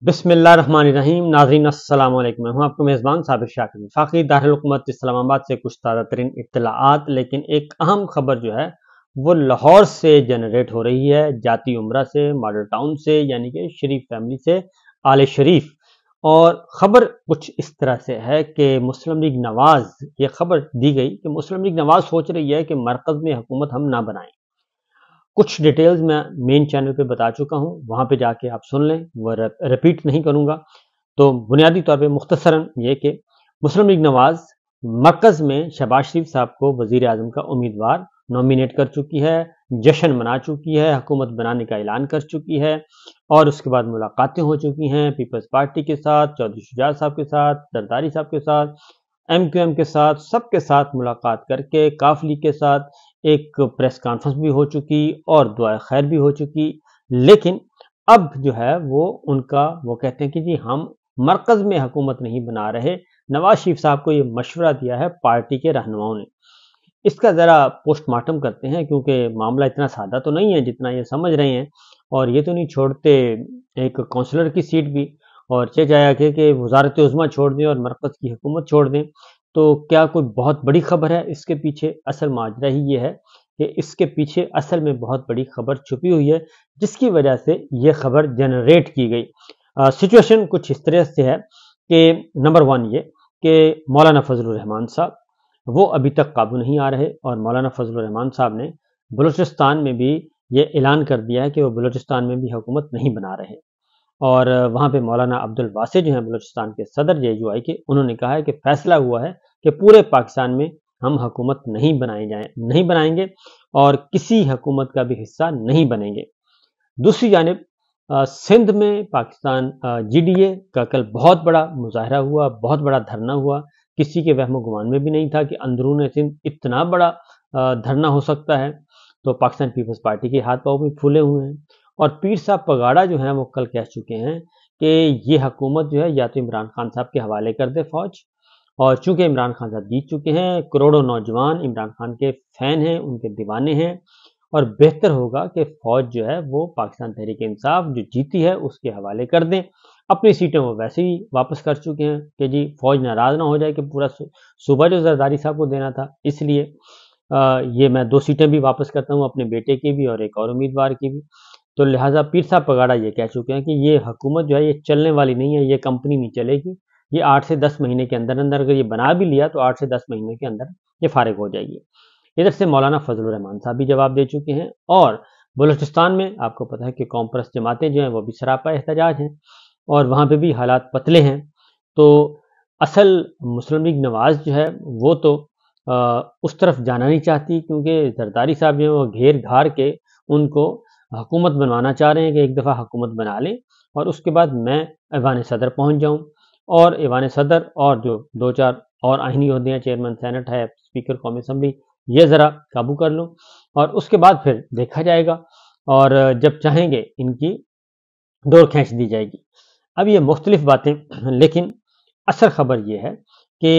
بسم اللہ الرحمن الرحیم۔ ناظرین السلام علیکم، میں ہوں آپ کو میزبان صابر شاکر۔ وفاقی دارالحکومت اسلام آباد سے کچھ تازہ ترین اطلاعات، لیکن ایک اہم خبر جو ہے وہ لاہور سے جنریٹ ہو رہی ہے، جاتی عمرہ سے، ماڈل ٹاؤن سے، یعنی کہ شریف فیملی سے، آل شریف۔ اور خبر کچھ اس طرح سے ہے کہ مسلم لیگ نواز، یہ خبر دی گئی کہ مسلم لیگ نواز سوچ رہی ہے کہ مرکز میں حکومت ہم نہ بنائیں۔ کچھ ڈیٹیلز میں مین چینل پہ بتا چکا ہوں، وہاں پہ جا کے آپ سن لیں، وہ ریپیٹ نہیں کروں گا۔ تو بنیادی طور پہ مختصراً یہ کہ مسلم لیگ نواز مرکز میں شہباز شریف صاحب کو وزیر اعظم کا امیدوار نومینیٹ کر چکی ہے، جشن منا چکی ہے، حکومت بنانے کا اعلان کر چکی ہے، اور اس کے بعد ملاقاتیں ہو چکی ہیں پیپلز پارٹی کے ساتھ، چودھری شجاعت صاحب کے ساتھ، زرداری صاحب کے ساتھ، ایم کیو ایم کے ساتھ، سب کے ساتھ ملاقات کر کے کاف لیگ کے ساتھ ایک پریس کانفرنس بھی ہو چکی اور دعائے خیر بھی ہو چکی۔ لیکن اب جو ہے وہ کہتے ہیں کہ جی ہم مرکز میں حکومت نہیں بنا رہے۔ نواز شریف صاحب کو یہ مشورہ دیا ہے پارٹی کے رہنماؤں نے۔ اس کا ذرا پوسٹ مارٹم کرتے ہیں، کیونکہ معاملہ اتنا سادہ تو نہیں ہے جتنا یہ سمجھ رہے ہیں، اور یہ تو نہیں چھوڑتے ایک کونسلر کی سیٹ بھی، اور چاہے کہ وزارت عظمیٰ چھوڑ دیں اور مرکز کی حکومت چھوڑ دیں۔ تو کیا کوئی بہت بڑی خبر ہے اس کے پیچھے؟ اصل ماجرا ہی یہ ہے کہ اس کے پیچھے اصل میں بہت بڑی خبر چھپی ہوئی ہے، جس کی وجہ سے یہ خبر جنریٹ کی گئی۔ سچویشن کچھ اس طرح سے ہے کہ نمبر 1 یہ کہ مولانا فضل الرحمان صاحب وہ ابھی تک قابو نہیں آ رہے، اور مولانا فضل الرحمان صاحب نے بلوچستان میں بھی یہ اعلان کر دیا ہے کہ وہ بلوچستان میں بھی حکومت نہیں بنا رہے۔ اور وہاں پہ مولانا عبد الواسع جو ہیں بلوچستان کے صدر جے یو آئی کے، انہوں نے کہا ہے کہ فیصلہ ہوا ہے کہ پورے پاکستان میں ہم حکومت نہیں بنائیں گے، اور کسی حکومت کا بھی حصہ نہیں بنیں گے۔ دوسری جانب سندھ میں پاکستان جی ڈی اے کا کل بہت بڑا مظاہرہ ہوا، بہت بڑا دھرنا ہوا۔ کسی کے وہم و گمان میں بھی نہیں تھا کہ اندرون سندھ اتنا بڑا دھرنا ہو سکتا ہے۔ تو پاکستان پیپلز پارٹی کے ہاتھ پاؤں بھی پھولے ہوئے ہیں، اور پیر صاحب پگاڑا جو ہیں وہ کل کہہ چکے ہیں کہ یہ حکومت جو ہے یا تو عمران خان صاحب کے حوالے کر دے فوج، اور چونکہ عمران خان صاحب جیت چکے ہیں، کروڑوں نوجوان عمران خان کے فین ہیں، ان کے دیوانے ہیں، اور بہتر ہوگا کہ فوج جو ہے وہ پاکستان تحریک انصاف جو جیتی ہے اس کے حوالے کر دیں۔ اپنی سیٹیں وہ ویسے ہی واپس کر چکے ہیں کہ جی فوج ناراض نہ ہو جائے کہ پورا صوبہ جو زرداری صاحب کو دینا تھا، اس لیے یہ میں 2 سیٹیں بھی واپس کرتا ہوں، اپنے بیٹے کی بھی اور ایک اور امیدوار کی بھی۔ تو لہٰذا پیر صاحب پگاڑا یہ کہہ چکے ہیں کہ یہ حکومت جو ہے یہ چلنے والی نہیں ہے، یہ کمپنی نہیں چلے گی، یہ 8 سے 10 مہینے کے اندر اگر یہ بنا بھی لیا تو 8 سے 10 مہینے کے اندر یہ فارغ ہو جائے گی۔ ادھر سے مولانا فضل الرحمان صاحب بھی جواب دے چکے ہیں، اور بلوچستان میں آپ کو پتہ ہے کہ قوم پرست جماعتیں جو ہیں وہ بھی سراپا احتجاج ہیں، اور وہاں پہ بھی حالات پتلے ہیں۔ تو اصل مسلم لیگ نواز جو ہے وہ تو اس طرف جانا نہیں چاہتی، کیونکہ زرداری صاحب جو ہیں وہ گھیر گھار کے ان کو حکومت بنوانا چاہ رہے ہیں کہ ایک دفعہ حکومت بنا لیں، اور اس کے بعد میں ایوان صدر پہنچ جاؤں، اور ایوان صدر اور جو 2-4 اور آئینی عہدے ہیں، چیئرمین سینٹ ہے، اسپیکر قومی اسمبلی، یہ ذرا قابو کر لوں، اور اس کے بعد پھر دیکھا جائے گا، اور جب چاہیں گے ان کی ڈور کھینچ دی جائے گی۔ اب یہ مختلف باتیں، لیکن اصل خبر یہ ہے کہ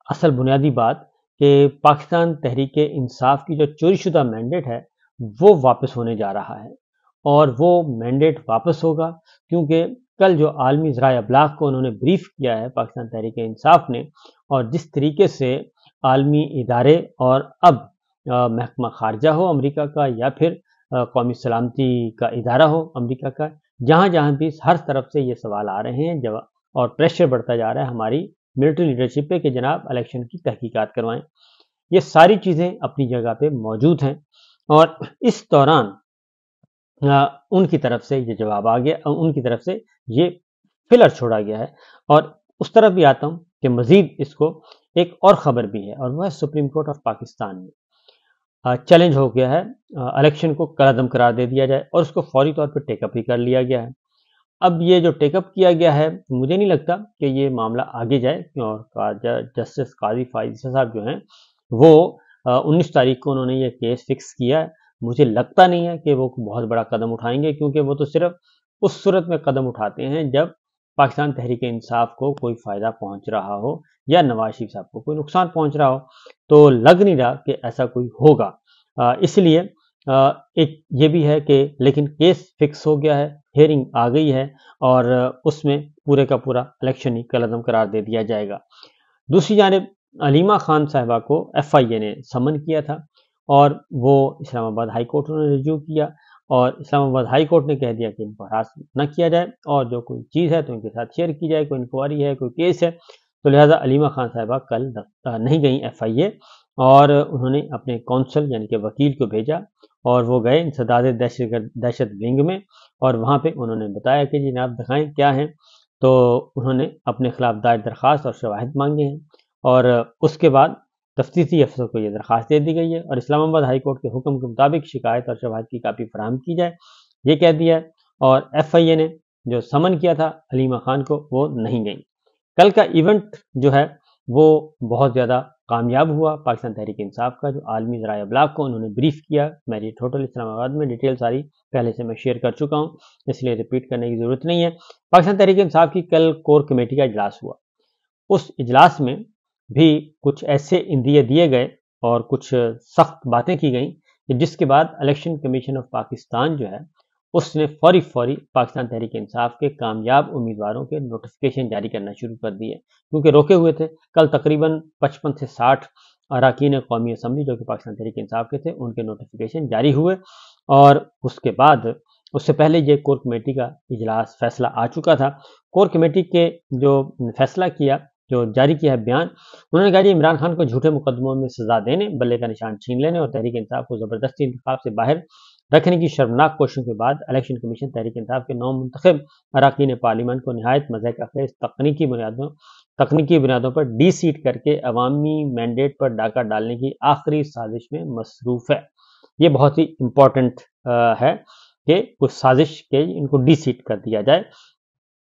اصل بنیادی بات کہ پاکستان تحریک انصاف کی جو چوری شدہ مینڈیٹ ہے وہ واپس ہونے جا رہا ہے، اور وہ مینڈیٹ واپس ہوگا کیونکہ کل جو عالمی ذرائع ابلاغ کو انہوں نے بریف کیا ہے پاکستان تحریک انصاف نے، اور جس طریقے سے عالمی ادارے اور اب محکمہ خارجہ ہو امریکہ کا یا پھر قومی سلامتی کا ادارہ ہو امریکہ کا، جہاں جہاں بھی ہر طرف سے یہ سوال آ رہے ہیں اور پریشر بڑھتا جا رہا ہے ہماری ملٹری لیڈرشپ پہ کہ جناب الیکشن کی تحقیقات کروائیں، یہ ساری چیزیں اپنی جگہ پہ موجود ہیں، اور اس دوران ان کی طرف سے یہ جواب آ گیا، ان کی طرف سے یہ فلر چھوڑا گیا ہے۔ اور اس طرف بھی آتا ہوں کہ مزید اس کو ایک اور خبر بھی ہے، اور وہ ہے سپریم کورٹ آف پاکستان میں چیلنج ہو گیا ہے الیکشن کو کالعدم قرار دے دیا جائے، اور اس کو فوری طور پہ ٹیک اپ ہی کر لیا گیا ہے۔ اب یہ جو ٹیک اپ کیا گیا ہے، مجھے نہیں لگتا کہ یہ معاملہ آگے جائے، اور جسٹس قاضی فائز صاحب جو ہیں وہ 19 تاریخ کو انہوں نے یہ کیس فکس کیا ہے۔ مجھے لگتا نہیں ہے کہ وہ بہت بڑا قدم اٹھائیں گے، کیونکہ وہ تو صرف اس صورت میں قدم اٹھاتے ہیں جب پاکستان تحریک انصاف کو کوئی فائدہ پہنچ رہا ہو یا نواز شریف صاحب کو کوئی نقصان پہنچ رہا ہو، تو لگ نہیں رہا کہ ایسا کوئی ہوگا۔ اس لیے ایک یہ بھی ہے کہ لیکن کیس فکس ہو گیا ہے، ہیئرنگ آ گئی ہے اور اس میں پورے کا پورا الیکشن ہی کالعدم قرار دے دیا جائے گا۔ دوسری جانب علیمہ خان صاحبہ کو ایف آئی اے نے سمن کیا تھا اور وہ اسلام آباد ہائی کورٹ نے رجوع کیا اور اسلام آباد ہائی کورٹ نے کہہ دیا کہ ان کو ہراس نہ کیا جائے اور جو کوئی چیز ہے تو ان کے ساتھ شیئر کی جائے، کوئی انکوائری ہے، کوئی کیس ہے، تو لہٰذا علیمہ خان صاحبہ کل نہیں گئیں ایف آئی اے اور انہوں نے اپنے کونسل یعنی کہ وکیل کو بھیجا اور وہ گئے انسداد دہشت ونگ میں اور وہاں پہ انہوں نے بتایا کہ جناب دکھائیں کیا ہیں، تو انہوں نے اپنے خلاف دائر درخواست اور شواہد مانگے ہیں اور اس کے بعد تفتیشی افسر کو یہ درخواست دے دی گئی ہے اور اسلام آباد ہائی کورٹ کے حکم کے مطابق شکایت اور شواہد کی کاپی فراہم کی جائے، یہ کہہ دیا ہے اور ایف آئی اے نے جو سمن کیا تھا علیمہ خان کو وہ نہیں گئیں۔ کل کا ایونٹ جو ہے وہ بہت زیادہ کامیاب ہوا پاکستان تحریک انصاف کا، جو عالمی ذرائع ابلاغ کو انہوں نے بریف کیا۔ میری ٹوٹل اسلام آباد میں ڈیٹیل ساری پہلے سے میں شیئر کر چکا ہوں، اس لیے ریپیٹ کرنے کی ضرورت نہیں ہے۔ پاکستان تحریک انصاف کی کل کور کمیٹی کا اجلاس ہوا، اس اجلاس میں بھی کچھ ایسے اندیے دیے گئے اور کچھ سخت باتیں کی گئیں کہ جس کے بعد الیکشن کمیشن آف پاکستان جو ہے اس نے فوری پاکستان تحریک انصاف کے کامیاب امیدواروں کے نوٹیفیکیشن جاری کرنا شروع کر دیے، کیونکہ روکے ہوئے تھے۔ کل تقریباً 55 سے 60 اراکین قومی اسمبلی جو کہ پاکستان تحریک انصاف کے تھے ان کے نوٹیفیکیشن جاری ہوئے اور اس کے بعد اس سے پہلے یہ کور کمیٹی کا اجلاس فیصلہ آ چکا تھا۔ کور کمیٹی کے جو فیصلہ کیا، جو جاری کیا ہے بیان، انہوں نے کہا کہ عمران خان کو جھوٹے مقدموں میں سزا دینے، بلے کا نشان چھین لینے اور تحریک انصاف کو زبردستی انتخاب سے باہر رکھنے کی شرمناک کوششوں کے بعد الیکشن کمیشن تحریک انصاف کے 9 منتخب اراکین پارلیمنٹ کو نہایت مضحک خیز تکنیکی بنیادوں پر ڈی سیٹ کر کے عوامی مینڈیٹ پر ڈاکہ ڈالنے کی آخری سازش میں مصروف ہے۔ یہ بہت ہی امپورٹنٹ ہے کہ کچھ سازش کے ان کو ڈی سیٹ کر دیا جائے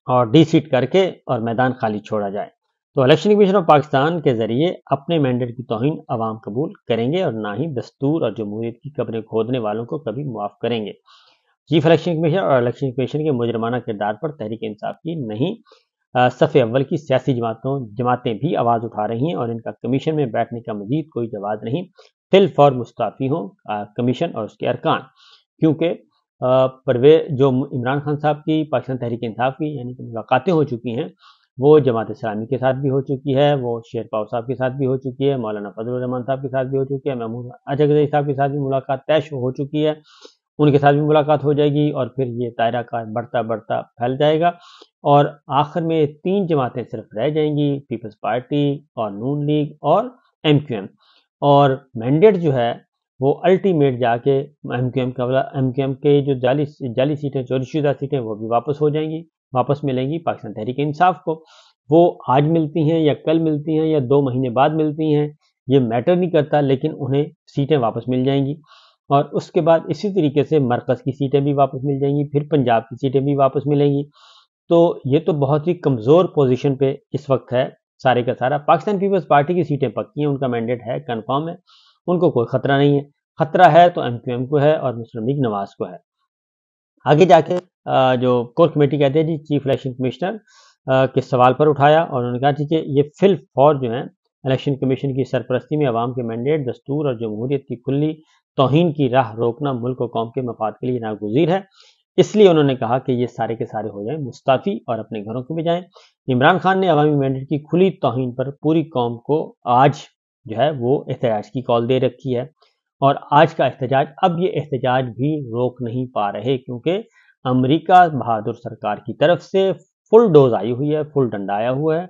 اور ڈی سیٹ کر کے اور میدان خالی چھوڑا جائے، تو الیکشن کمیشن آف پاکستان کے ذریعے اپنے مینڈیٹ کی توہین عوام قبول کریں گے اور نہ ہی دستور اور جمہوریت کی قبریں کھودنے والوں کو کبھی معاف کریں گے۔ چیف الیکشن کمیشن اور الیکشن کمیشن کے مجرمانہ کردار پر تحریک انصاف کی نہیں صف اول کی سیاسی جماعتیں بھی آواز اٹھا رہی ہیں اور ان کا کمیشن میں بیٹھنے کا مزید کوئی جواز نہیں، فی الفور مستعفی ہوں کمیشن اور اس کے ارکان، کیونکہ جو عمران خان صاحب کی پاکستان تحریک انصاف کی یعنی کہ ملاقاتیں ہو چکی ہیں، وہ جماعت اسلامی کے ساتھ بھی ہو چکی ہے، وہ شیر پاؤ صاحب کے ساتھ بھی ہو چکی ہے، مولانا فضل الرحمان صاحب کے ساتھ بھی ہو چکی ہے، محمود اجگری صاحب کے ساتھ بھی ملاقات طے ہو چکی ہے، ان کے ساتھ بھی ملاقات ہو جائے گی اور پھر یہ دائرہ کار بڑھتا پھیل جائے گا اور آخر میں 3 جماعتیں صرف رہ جائیں گی، پیپلز پارٹی اور نون لیگ اور ایم کیو ایم، اور مینڈیٹ جو ہے وہ الٹیمیٹ جا کے ایم کیو ایم کے جو جعلی سیٹیں، چوری شدہ سیٹیں، وہ بھی واپس ہو جائیں گی، واپس ملیں گی پاکستان تحریک انصاف کو۔ وہ آج ملتی ہیں یا کل ملتی ہیں یا 2 مہینے بعد ملتی ہیں، یہ میٹر نہیں کرتا، لیکن انہیں سیٹیں واپس مل جائیں گی اور اس کے بعد اسی طریقے سے مرکز کی سیٹیں بھی واپس مل جائیں گی، پھر پنجاب کی سیٹیں بھی واپس ملیں گی۔ تو یہ تو بہت ہی کمزور پوزیشن پہ اس وقت ہے سارے کا سارا۔ پاکستان پیپلز پارٹی کی سیٹیں پکی ہیں، ان کا مینڈیٹ ہے، کنفرم ہے، ان کو کوئی خطرہ نہیں ہے، خطرہ ہے تو ایم کیو ایم کو ہے اور مسلم لیگ نواز کو ہے۔ آگے جا کے جو کور کمیٹی کہتے ہیں جی چیف الیکشن کمشنر کے سوال پر اٹھایا اور انہوں نے کہا کہ یہ فی الفور جو ہے الیکشن کمیشن کی سرپرستی میں عوام کے مینڈیٹ، دستور اور جمہوریت کی کھلی توہین کی راہ روکنا ملک و قوم کے مفاد کے لیے ناگزیر ہے، اس لیے انہوں نے کہا کہ یہ سارے کے سارے ہو جائیں مستعفی اور اپنے گھروں کو بھی جائیں۔ عمران خان نے عوامی مینڈیٹ کی کھلی توہین پر پوری قوم کو آج جو ہے وہ احتجاج کی کال دے رکھی ہے اور آج کا احتجاج، اب یہ احتجاج بھی روک نہیں پا رہے کیونکہ امریکہ بہادر سرکار کی طرف سے فل ڈوز آئی ہوئی ہے، فل ڈنڈا آیا ہوا ہے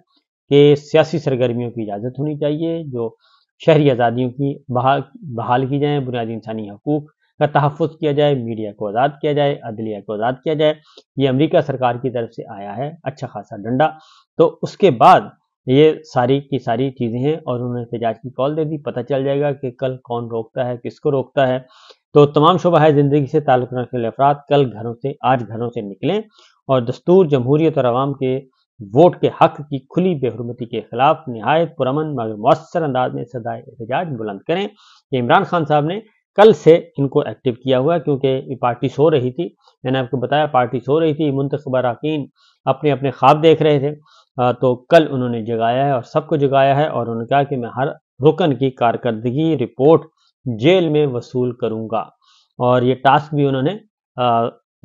کہ سیاسی سرگرمیوں کی اجازت ہونی چاہیے، جو شہری آزادیوں کی بحال کی جائیں، بنیادی انسانی حقوق کا تحفظ کیا جائے، میڈیا کو آزاد کیا جائے، عدلیہ کو آزاد کیا جائے، یہ امریکہ سرکار کی طرف سے آیا ہے اچھا خاصا ڈنڈا۔ تو اس کے بعد یہ ساری کی ساری چیزیں ہیں اور انہوں نے احتجاج کی کال دے دی، پتہ چل جائے گا کہ کل کون روکتا ہے، کس کو روکتا ہے۔ تو تمام شعبہ زندگی سے تعلق رکھنے والے افراد کل آج گھروں سے نکلیں اور دستور، جمہوریت اور عوام کے ووٹ کے حق کی کھلی بے حرمتی کے خلاف نہایت پرامن مگر مؤثر انداز میں صدائے احتجاج بلند کریں۔ یہ عمران خان صاحب نے کل سے ان کو ایکٹیو کیا ہوا ہے کیونکہ یہ پارٹی سو رہی تھی، میں نے آپ کو بتایا پارٹی سو رہی تھی، منتخب اراکین اپنے اپنے خواب دیکھ رہے تھے، تو کل انہوں نے جگایا ہے اور سب کو جگایا ہے اور انہوں نے کہا کہ میں ہر رکن کی کارکردگی رپورٹ جیل میں وصول کروں گا اور یہ ٹاسک بھی انہوں نے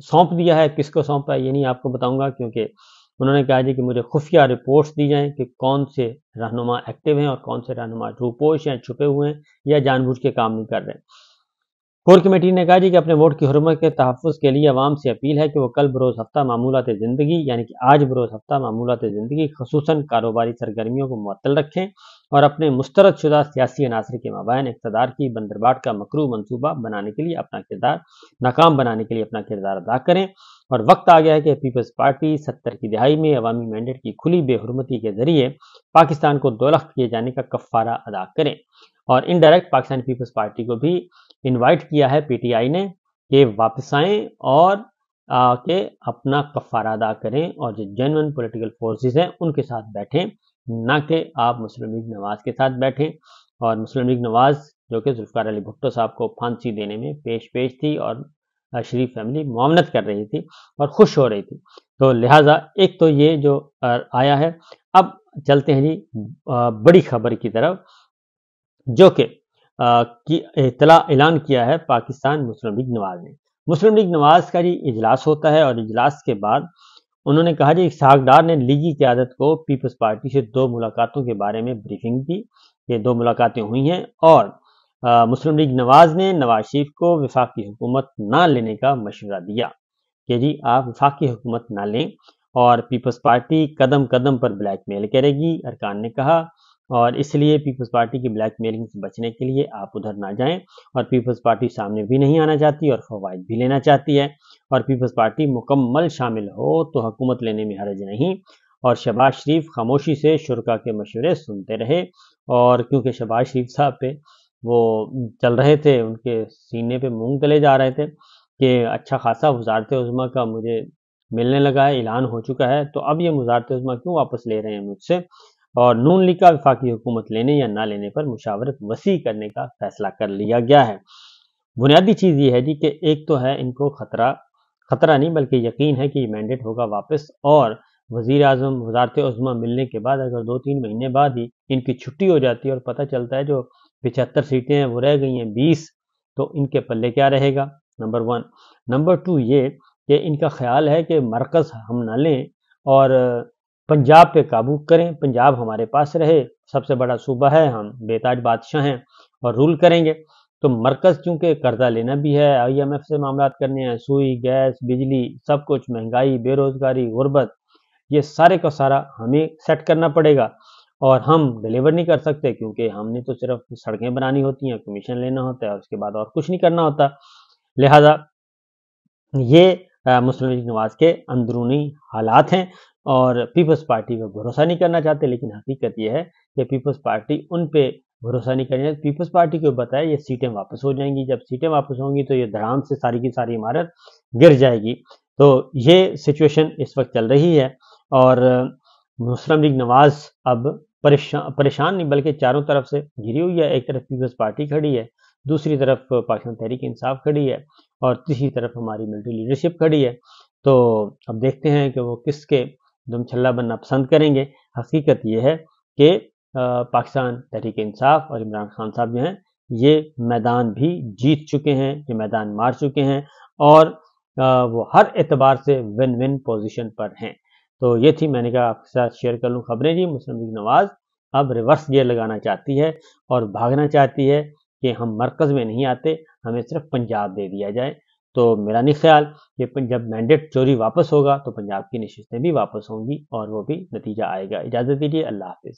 سونپ دیا ہے. کس کو سونپا ہے یہ نہیں آپ کو بتاؤں گا، کیونکہ انہوں نے کہا جی کہ مجھے خفیہ رپورٹس دی جائیں کہ کون سے رہنما ایکٹیو ہیں اور کون سے رہنما روپوش ہیں، چھپے ہوئے ہیں یا جان بوجھ کے کام نہیں کر رہے. کور کمیٹی نے کہا جی کہ اپنے ووٹ کی حرمت کے تحفظ کے لیے عوام سے اپیل ہے کہ وہ کل بروز ہفتہ معمولات زندگی یعنی کہ آج بروز ہفتہ معمولات زندگی خصوصاً کاروباری سرگرمیوں کو معطل رکھیں اور اپنے مسترد شدہ سیاسی عناصر کے مابین اقتدار کی بندرباٹ کا مکروہ منصوبہ بنانے کے لیے اپنا کردار ناکام بنانے کے لیے اپنا کردار ادا کریں. اور وقت آ گیا ہے کہ پیپلز پارٹی 70 کی دہائی میں عوامی مینڈیٹ کی کھلی بے حرمتی کے ذریعے پاکستان کو دولخت کیے جانے کا کفارہ ادا کریں. اور انڈائریکٹ پاکستانی پیپلز پارٹی کو بھی انوائٹ کیا ہے پی ٹی آئی نے کہ واپس آئیں اور کہ اپنا کفارہ ادا کریں اور جو جینوئن پولیٹیکل فورسز ہیں ان کے ساتھ بیٹھیں، نہ کہ آپ مسلم لیگ نواز کے ساتھ بیٹھیں. اور مسلم لیگ نواز جو کہ ذوالفقار علی بھٹو صاحب کو پھانسی دینے میں پیش تھی اور شریف فیملی معاونت کر رہی تھی اور خوش ہو رہی تھی. تو لہٰذا ایک تو یہ جو آیا ہے. اب چلتے ہیں جی بڑی خبر کی طرف، جو کہ کی اعلان کیا ہے پاکستان مسلم لیگ نواز نے. مسلم لیگ نواز کا جی اجلاس ہوتا ہے اور اجلاس کے بعد انہوں نے کہا جی اسحاق ڈار نے لیگی قیادت کو پیپلز پارٹی سے 2 ملاقاتوں کے بارے میں بریفنگ دی. یہ 2 ملاقاتیں ہوئی ہیں اور مسلم لیگ نواز نے نواز شریف کو وفاقی حکومت نہ لینے کا مشورہ دیا کہ جی آپ وفاقی حکومت نہ لیں اور پیپلز پارٹی قدم قدم پر بلیک میل کرے گی، ارکان نے کہا. اور اس لیے پیپلز پارٹی کی بلیک میلنگ سے بچنے کے لیے آپ ادھر نہ جائیں. اور پیپلز پارٹی سامنے بھی نہیں آنا چاہتی اور فوائد بھی لینا چاہتی ہے. اور پیپلز پارٹی مکمل شامل ہو تو حکومت لینے میں حرج نہیں. اور شہباز شریف خاموشی سے شرکا کے مشورے سنتے رہے. اور کیونکہ شہباز شریف صاحب پہ وہ چل رہے تھے، ان کے سینے پہ مونگ تلے جا رہے تھے کہ اچھا خاصا وزارت عظمیٰ کا مجھے ملنے لگا ہے، اعلان ہو چکا ہے، تو اب یہ وزارت عظمیٰ کیوں واپس لے رہے ہیں مجھ سے. اور نون لیگ کا وفاقی حکومت لینے یا نہ لینے پر مشاورت وسیع کرنے کا فیصلہ کر لیا گیا ہے. بنیادی چیز یہ ہے جی کہ ایک تو ہے ان کو خطرہ نہیں بلکہ یقین ہے کہ یہ مینڈیٹ ہوگا واپس. اور وزیر اعظم وزارت عظمیٰ ملنے کے بعد اگر 2-3 مہینے بعد ہی ان کی چھٹی ہو جاتی ہے اور پتہ چلتا ہے جو 75 سیٹیں ہیں وہ رہ گئی ہیں 20، تو ان کے پلے کیا رہے گا؟ نمبر 1. نمبر 2 یہ کہ ان کا خیال ہے کہ مرکز ہم نہ لیں اور پنجاب پہ قابو کریں، پنجاب ہمارے پاس رہے، سب سے بڑا صوبہ ہے، ہم بے تاج بادشاہ ہیں اور رول کریں گے. تو مرکز چونکہ قرضہ لینا بھی ہے، آئی ایم ایف سے معاملات کرنے ہیں، سوئی، گیس، بجلی، سب کچھ، مہنگائی، بے روزگاری، غربت، یہ سارے کا سارا ہمیں سیٹ کرنا پڑے گا. اور ہم ڈیلیور نہیں کر سکتے کیونکہ ہم نے تو صرف سڑکیں بنانی ہوتی ہیں، کمیشن لینا ہوتا ہے اور اس کے بعد اور کچھ نہیں کرنا ہوتا. لہذا یہ مسلم لیگ نواز کے اندرونی حالات ہیں اور پیپلز پارٹی پہ بھروسہ نہیں کرنا چاہتے. لیکن حقیقت یہ ہے کہ پیپلز پارٹی ان پہ بھروسہ نہیں کرنا چاہتی. پیپلز پارٹی کو بتائے یہ سیٹیں واپس ہو جائیں گی، جب سیٹیں واپس ہوں گی تو یہ دھڑام سے ساری کی ساری عمارت گر جائے گی. تو یہ سچویشن اس وقت چل رہی ہے اور مسلم لیگ نواز اب پریشان نہیں بلکہ چاروں طرف سے گھری ہوئی ہے. ایک طرف پیپلز پارٹی کھڑی ہے، دوسری طرف پاکستان تحریک انصاف کھڑی ہے اور تیسری طرف ہماری ملٹری لیڈرشپ کھڑی ہے. تو اب دیکھتے ہیں کہ وہ کس کے دم چھلا بننا پسند کریں گے. حقیقت یہ ہے کہ پاکستان تحریک انصاف اور عمران خان صاحب جو ہیں یہ میدان بھی جیت چکے ہیں، یہ میدان مار چکے ہیں اور وہ ہر اعتبار سے ون پوزیشن پر ہیں. تو یہ تھی، میں نے کہا آپ کے ساتھ شیئر کر لوں خبریں جی. مسلم لیگ نواز اب ریورس گیئر لگانا چاہتی ہے اور بھاگنا چاہتی ہے کہ ہم مرکز میں نہیں آتے، ہمیں صرف پنجاب دے دیا جائے. تو میرا نہیں خیال کہ جب مینڈیٹ چوری واپس ہوگا تو پنجاب کی نشستیں بھی واپس ہوں گی اور وہ بھی نتیجہ آئے گا. اجازت دیجیے، اللہ حافظ.